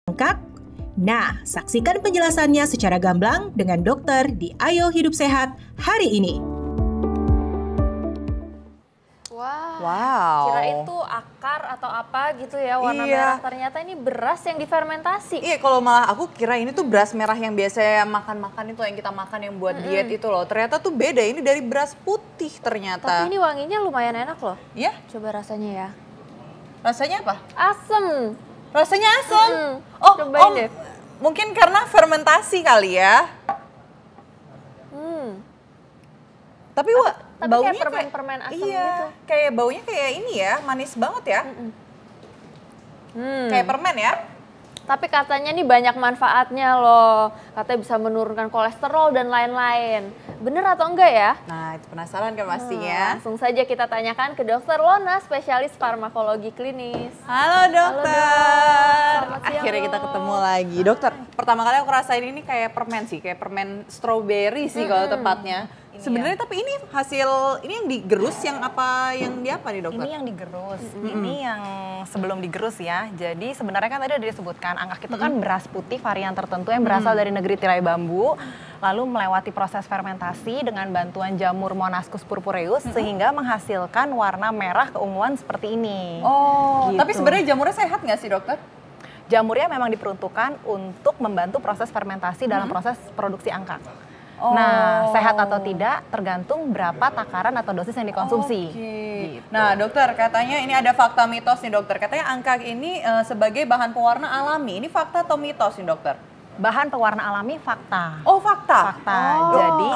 Lengkap? Nah, saksikan penjelasannya secara gamblang dengan dokter di Ayo Hidup Sehat hari ini. Wow. Kira itu akar atau apa gitu ya warna merah. Ternyata ini beras yang difermentasi. Iya, kalau malah aku kira ini tuh beras merah yang biasa makan-makan itu yang kita makan yang buat diet itu loh. Ternyata tuh beda, ini dari beras putih ternyata. Tapi ini wanginya lumayan enak loh. Iya? Coba rasanya ya. Rasanya apa? Asem. Rasanya asem? Cobain deh. Mungkin karena fermentasi kali ya. Tapi baunya kayak permen-permen asam gitu. Kayak baunya kayak ini ya, manis banget ya. Kayak permen ya. Tapi katanya nih banyak manfaatnya loh. Katanya bisa menurunkan kolesterol dan lain-lain. Bener atau enggak ya? Nah, itu penasaran kan pastinya. Langsung saja kita tanyakan ke Dokter Lona, spesialis farmakologi klinis. Halo dokter. Selamat siang, akhirnya kita ketemu lagi. Dokter, pertama kali aku rasain ini kayak permen sih, kayak permen strawberry sih kalau tepatnya. Sebenarnya tapi ini hasil, ini yang digerus yang apa, yang di apa nih dokter? Ini yang digerus, ini yang sebelum digerus ya. Jadi sebenarnya kan tadi udah disebutkan, angkak itu kan beras putih varian tertentu yang berasal dari negeri tirai bambu. Lalu melewati proses fermentasi dengan bantuan jamur Monascus purpureus sehingga menghasilkan warna merah keunguan seperti ini. Oh, gitu. Tapi sebenarnya jamurnya sehat nggak sih dokter? Jamurnya memang diperuntukkan untuk membantu proses fermentasi dalam proses produksi angkak. Nah, sehat atau tidak tergantung berapa takaran atau dosis yang dikonsumsi. Gitu. Nah, dokter, katanya ini ada fakta mitos nih dokter. Katanya angkak ini sebagai bahan pewarna alami. Ini fakta atau mitos nih dokter? Bahan pewarna alami fakta. Oh, fakta. Fakta. Jadi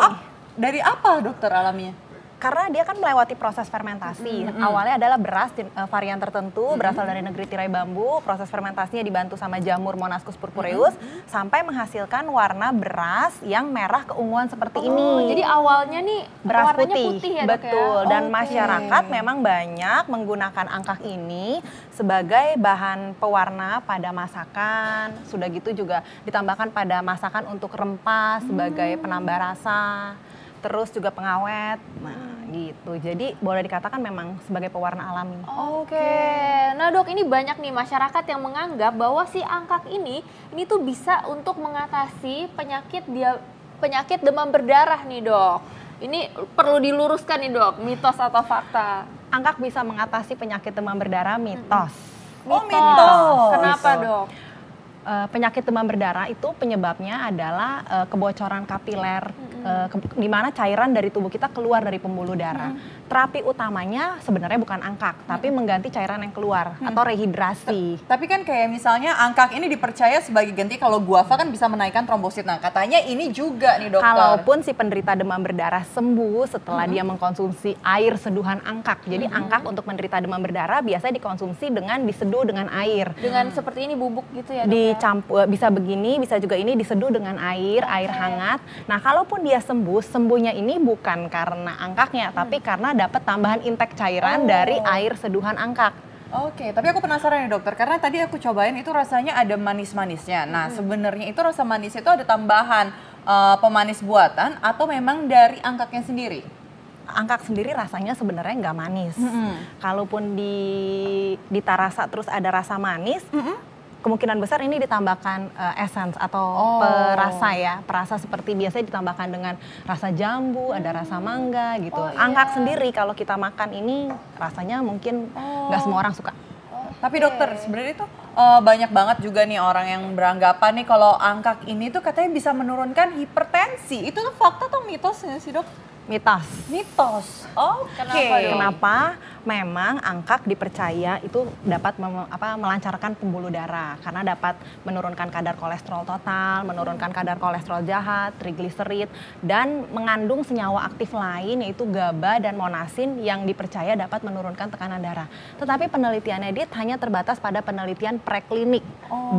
dari apa dokter alaminya? karena dia kan melewati proses fermentasi. Awalnya adalah beras varian tertentu berasal dari negeri tirai bambu. Proses fermentasinya dibantu sama jamur Monascus purpureus sampai menghasilkan warna beras yang merah keunguan seperti ini. Jadi awalnya nih beras warnanya putih ya, betul. Dok, ya? Dan masyarakat memang banyak menggunakan angkak ini sebagai bahan pewarna pada masakan. Sudah gitu juga ditambahkan pada masakan untuk rempah sebagai penambah rasa. Terus juga pengawet, nah gitu. Jadi boleh dikatakan memang sebagai pewarna alami. Oke. Nah dok, ini banyak nih masyarakat yang menganggap bahwa si angkak ini tuh bisa untuk mengatasi penyakit demam berdarah nih dok. Ini perlu diluruskan nih dok, mitos atau fakta? Angkak bisa mengatasi penyakit demam berdarah, mitos. Oh mitos. Kenapa dok? Penyakit demam berdarah itu penyebabnya adalah kebocoran kapiler, di mana cairan dari tubuh kita keluar dari pembuluh darah. Terapi utamanya sebenarnya bukan angkak, tapi mengganti cairan yang keluar atau rehidrasi. Tapi kan kayak misalnya angkak ini dipercaya sebagai ganti kalau guava kan bisa menaikkan trombosit. Nah katanya ini juga nih dokter. Kalaupun si penderita demam berdarah sembuh setelah dia mengkonsumsi air seduhan angkak. Jadi angkak untuk menderita demam berdarah biasanya dikonsumsi dengan diseduh dengan air. Dengan seperti ini bubuk gitu ya, Dok? Dicampur, bisa begini, bisa juga ini diseduh dengan air hangat. Nah kalaupun dia sembuh, sembuhnya ini bukan karena angkaknya, tapi karena dapat tambahan intake cairan dari air seduhan angkak. Oke, tapi aku penasaran nih dokter, karena tadi aku cobain itu rasanya ada manis-manisnya. Nah sebenarnya itu rasa manis itu ada tambahan pemanis buatan atau memang dari angkaknya sendiri? Angkak sendiri rasanya sebenarnya nggak manis. Kalaupun dita rasa terus ada rasa manis, kemungkinan besar ini ditambahkan essence atau perasa seperti biasanya ditambahkan dengan rasa jambu, ada rasa mangga gitu. Angkak sendiri kalau kita makan ini rasanya mungkin nggak semua orang suka. Tapi dokter, sebenarnya itu banyak banget juga nih orang yang beranggapan nih kalau angkak ini tuh katanya bisa menurunkan hipertensi. Itu tuh fakta atau mitos ya sih dok? Mitos. Mitos. Kenapa? Memang angkak dipercaya itu dapat melancarkan pembuluh darah karena dapat menurunkan kadar kolesterol total, menurunkan kadar kolesterol jahat, trigliserid, dan mengandung senyawa aktif lain yaitu GABA dan monasin yang dipercaya dapat menurunkan tekanan darah. Tetapi penelitiannya hanya terbatas pada penelitian preklinik,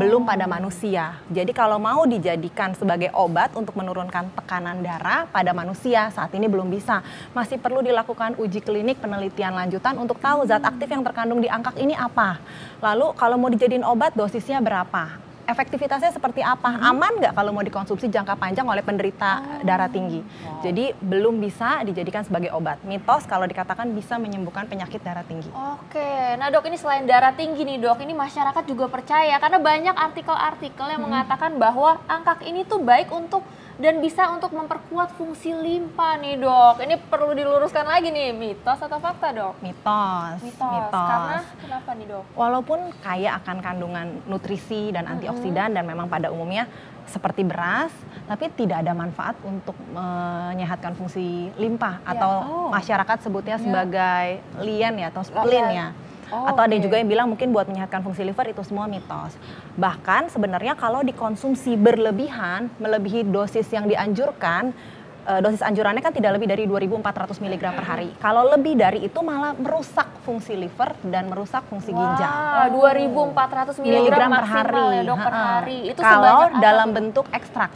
belum pada manusia. Jadi kalau mau dijadikan sebagai obat untuk menurunkan tekanan darah pada manusia saat ini belum bisa. Masih perlu dilakukan uji klinik penelitian lanjutan untuk tahu zat aktif yang terkandung di angkak ini apa. Lalu kalau mau dijadiin obat dosisnya berapa? Efektivitasnya seperti apa? Aman nggak kalau mau dikonsumsi jangka panjang oleh penderita darah tinggi? Jadi belum bisa dijadikan sebagai obat. Mitos kalau dikatakan bisa menyembuhkan penyakit darah tinggi. Oke, nah dok ini selain darah tinggi nih dok, ini masyarakat juga percaya karena banyak artikel-artikel yang mengatakan bahwa angkak ini tuh baik untuk dan bisa untuk memperkuat fungsi limpa nih dok. Ini perlu diluruskan lagi nih, mitos atau fakta dok? Mitos. Karena kenapa nih dok? Walaupun kaya akan kandungan nutrisi dan antioksidan dan memang pada umumnya seperti beras, tapi tidak ada manfaat untuk menyehatkan fungsi limpa atau masyarakat sebutnya sebagai lien ya atau spleen ya. Atau ada juga yang bilang mungkin buat menyehatkan fungsi liver, itu semua mitos. Bahkan sebenarnya kalau dikonsumsi berlebihan, melebihi dosis yang dianjurkan, dosis anjurannya kan tidak lebih dari 2.400 mg per hari. Kalau lebih dari itu malah merusak fungsi liver dan merusak fungsi ginjal. 2.400 mg per hari ya dok per hari. Itu kalau dalam bentuk ekstrak.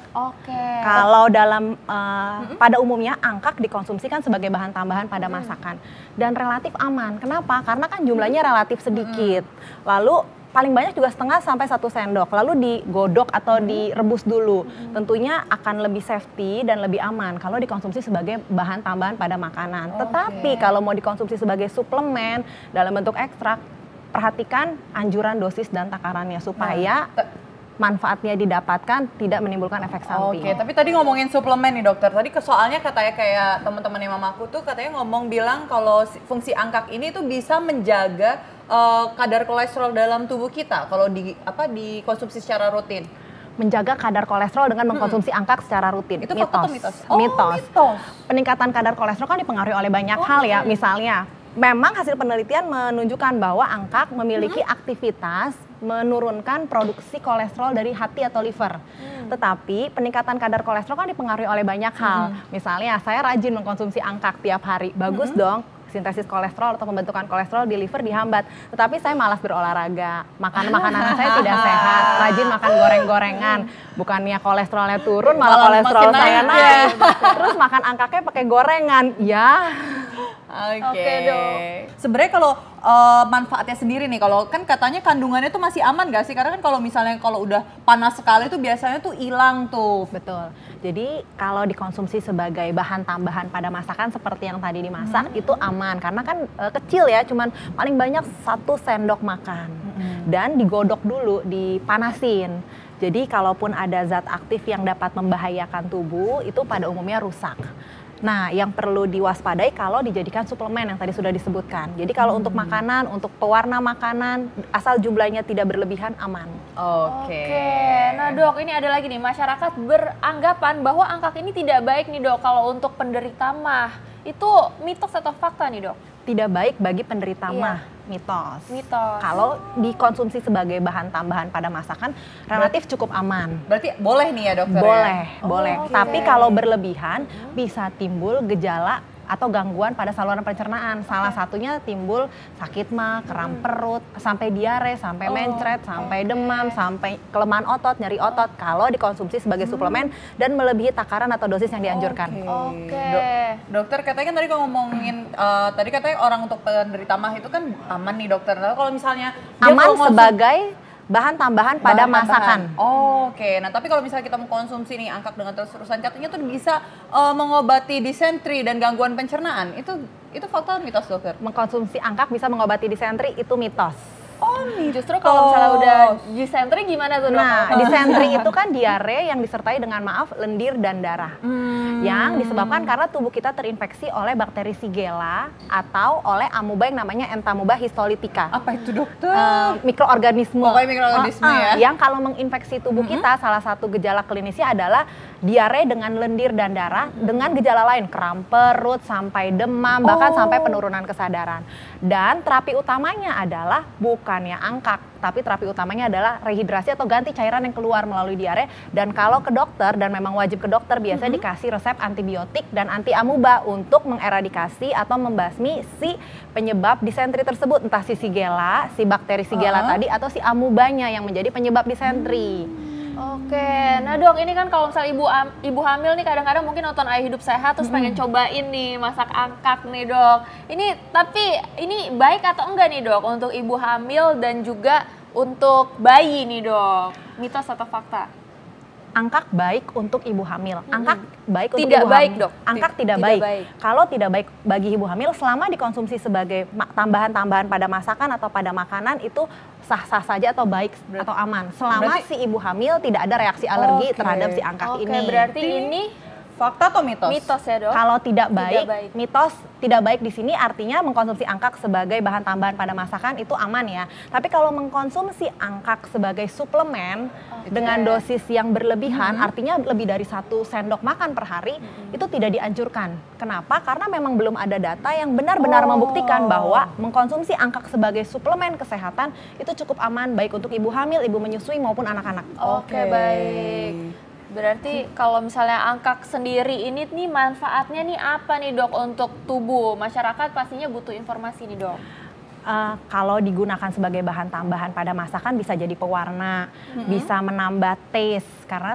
Kalau dalam pada umumnya angkak dikonsumsi kan sebagai bahan tambahan pada masakan dan relatif aman. Kenapa? Karena kan jumlahnya relatif sedikit. Lalu paling banyak juga setengah sampai 1 sendok, lalu digodok atau direbus dulu. Tentunya akan lebih safety dan lebih aman kalau dikonsumsi sebagai bahan tambahan pada makanan. Tetapi kalau mau dikonsumsi sebagai suplemen dalam bentuk ekstrak, perhatikan anjuran dosis dan takarannya supaya manfaatnya didapatkan, tidak menimbulkan efek samping. Tapi tadi ngomongin suplemen nih dokter. Tadi soalnya katanya kayak teman-teman mamaku tuh katanya bilang kalau fungsi angkak ini tuh bisa menjaga kadar kolesterol dalam tubuh kita kalau dikonsumsi secara rutin. Menjaga kadar kolesterol dengan mengkonsumsi angkak secara rutin. Itu fakta atau mitos? Mitos. Peningkatan kadar kolesterol kan dipengaruhi oleh banyak hal ya. Misalnya, memang hasil penelitian menunjukkan bahwa angkak memiliki aktivitas menurunkan produksi kolesterol dari hati atau liver. Tetapi peningkatan kadar kolesterol kan dipengaruhi oleh banyak hal. Misalnya saya rajin mengkonsumsi angkak tiap hari, bagus dong. Sintesis kolesterol atau pembentukan kolesterol di liver dihambat. Tetapi saya malas berolahraga, makanan saya tidak sehat, rajin makan goreng-gorengan. Bukannya kolesterolnya turun, malah kolesterol saya naik. Terus makan angkaknya pakai gorengan, ya. Oke dok. Sebenarnya kalau manfaatnya sendiri nih, kalau kan katanya kandungannya tuh masih aman gak sih? Karena kan kalau misalnya kalau udah panas sekali tuh biasanya tuh hilang tuh. Betul. Jadi kalau dikonsumsi sebagai bahan tambahan pada masakan seperti yang tadi dimasak itu aman karena kan kecil ya, cuman paling banyak 1 sendok makan dan digodok dulu, dipanasin. Jadi kalaupun ada zat aktif yang dapat membahayakan tubuh itu pada umumnya rusak. Nah, yang perlu diwaspadai kalau dijadikan suplemen yang tadi sudah disebutkan. Jadi kalau untuk makanan, untuk pewarna makanan, asal jumlahnya tidak berlebihan, aman. Oke. Nah dok, ini ada lagi nih, masyarakat beranggapan bahwa angkak ini tidak baik nih dok kalau untuk penderita mah. Itu mitos atau fakta nih dok? Tidak baik bagi penderita mah, mitos. Mitos. Kalau dikonsumsi sebagai bahan tambahan pada masakan, relatif cukup aman. Berarti boleh nih ya dokter? Boleh, ya? boleh. oke. Tapi kalau berlebihan bisa timbul gejala atau gangguan pada saluran pencernaan. Salah satunya timbul sakit mah, kram perut, sampai diare, sampai mencret, sampai demam, sampai kelemahan otot, nyeri otot kalau dikonsumsi sebagai suplemen dan melebihi takaran atau dosis yang dianjurkan. Oke. Dokter katanya kan tadi kalau ngomongin tadi katanya orang untuk penderita mah itu kan aman nih dokter. Nah, kalau misalnya dia Aman kalau sebagai bahan tambahan pada bahan masakan. tambahan. Oke. Nah, tapi kalau misalnya kita mengkonsumsi nih angkak dengan terus-terusan katanya tuh bisa mengobati disentri dan gangguan pencernaan. Itu fakta atau mitos dokter? Mengkonsumsi angkak bisa mengobati disentri, itu mitos. Oh, Justru kalau misalnya udah disentri gimana tuh dok? Nah, disentri itu kan diare yang disertai dengan lendir dan darah. Yang disebabkan karena tubuh kita terinfeksi oleh bakteri Shigella atau oleh amuba yang namanya Entamuba histolytica. Apa itu dokter? Mikroorganisme. Pokoknya mikroorganisme ya. Yang kalau menginfeksi tubuh kita, salah satu gejala klinisnya adalah diare dengan lendir dan darah dengan gejala lain, kram perut, sampai demam, bahkan sampai penurunan kesadaran. Dan terapi utamanya adalah bukannya angkak, tapi terapi utamanya adalah rehidrasi atau ganti cairan yang keluar melalui diare. Dan kalau ke dokter, dan memang wajib ke dokter, biasanya dikasih resep antibiotik dan anti amuba untuk mengeradikasi atau membasmi si penyebab disentri tersebut, entah si Shigella, si bakteri Shigella tadi, atau si amubanya yang menjadi penyebab disentri. Oke, nah dok, ini kan kalau misalnya ibu hamil nih kadang-kadang mungkin nonton Ayo Hidup Sehat terus pengen cobain nih masak angkak nih dok. Tapi ini baik atau enggak nih dok untuk ibu hamil dan juga untuk bayi nih dok? Mitos atau fakta? Angkak baik untuk ibu hamil. Angkak baik untuk Tidak ibu baik, hamil. dok. Angkak tidak Tidak baik. baik. Kalau tidak baik bagi ibu hamil selama dikonsumsi sebagai tambahan-tambahan pada masakan atau pada makanan itu sah-sah saja atau baik atau aman. Selama si ibu hamil tidak ada reaksi alergi terhadap si angkak ini. Oke, berarti ini Fakta atau mitos? mitos ya dok? Kalau tidak Tidak baik, baik. mitos tidak baik di sini artinya mengkonsumsi angkak sebagai bahan tambahan pada masakan itu aman ya. Tapi kalau mengkonsumsi angkak sebagai suplemen dengan dosis yang berlebihan, artinya lebih dari 1 sendok makan per hari, itu tidak dianjurkan. Kenapa? Karena memang belum ada data yang benar-benar membuktikan bahwa mengkonsumsi angkak sebagai suplemen kesehatan itu cukup aman baik untuk ibu hamil, ibu menyusui maupun anak-anak. Oke, baik. Berarti kalau misalnya angkak sendiri ini nih manfaatnya nih apa nih dok untuk tubuh? Masyarakat pastinya butuh informasi nih dok. Kalau digunakan sebagai bahan tambahan pada masakan bisa jadi pewarna, bisa menambah taste karena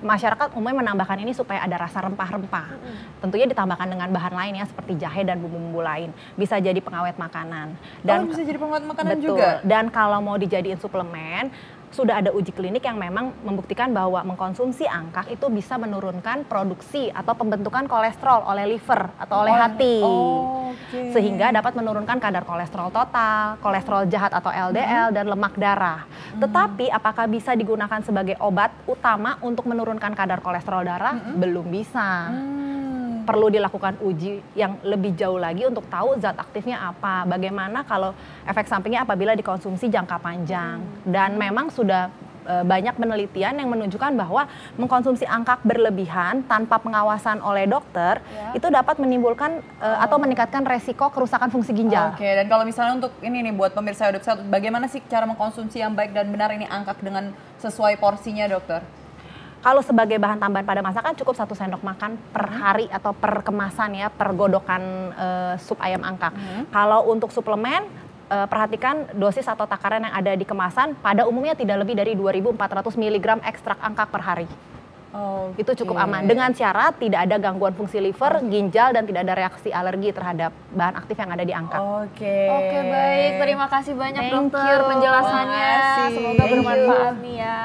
masyarakat umumnya menambahkan ini supaya ada rasa rempah-rempah. Tentunya ditambahkan dengan bahan lain ya seperti jahe dan bumbu-bumbu lain. Bisa jadi pengawet makanan. Dan bisa jadi pengawet makanan betul, juga? Dan kalau mau dijadiin suplemen, sudah ada uji klinik yang memang membuktikan bahwa mengkonsumsi angkak itu bisa menurunkan produksi atau pembentukan kolesterol oleh liver atau oleh hati. Sehingga dapat menurunkan kadar kolesterol total, kolesterol jahat atau LDL, dan lemak darah. Tetapi apakah bisa digunakan sebagai obat utama untuk menurunkan kadar kolesterol darah? Belum bisa. Perlu dilakukan uji yang lebih jauh lagi untuk tahu zat aktifnya apa, bagaimana kalau efek sampingnya apabila dikonsumsi jangka panjang. Dan memang sudah banyak penelitian yang menunjukkan bahwa mengkonsumsi angkak berlebihan tanpa pengawasan oleh dokter itu dapat menimbulkan atau meningkatkan resiko kerusakan fungsi ginjal. Oke, dan kalau misalnya untuk ini nih buat pemirsa Hidup Sehat, bagaimana sih cara mengkonsumsi yang baik dan benar ini angkak dengan sesuai porsinya dokter? Kalau sebagai bahan tambahan pada masakan cukup 1 sendok makan per hari atau per kemasan ya, per godokan sup ayam angkak. Kalau untuk suplemen, perhatikan dosis atau takaran yang ada di kemasan pada umumnya tidak lebih dari 2.400 mg ekstrak angkak per hari. Itu cukup aman dengan syarat tidak ada gangguan fungsi liver, ginjal, dan tidak ada reaksi alergi terhadap bahan aktif yang ada di angkak. Oke, baik. Terima kasih banyak Thank dokter you. penjelasannya. Makasih. Semoga bermanfaat nih ya.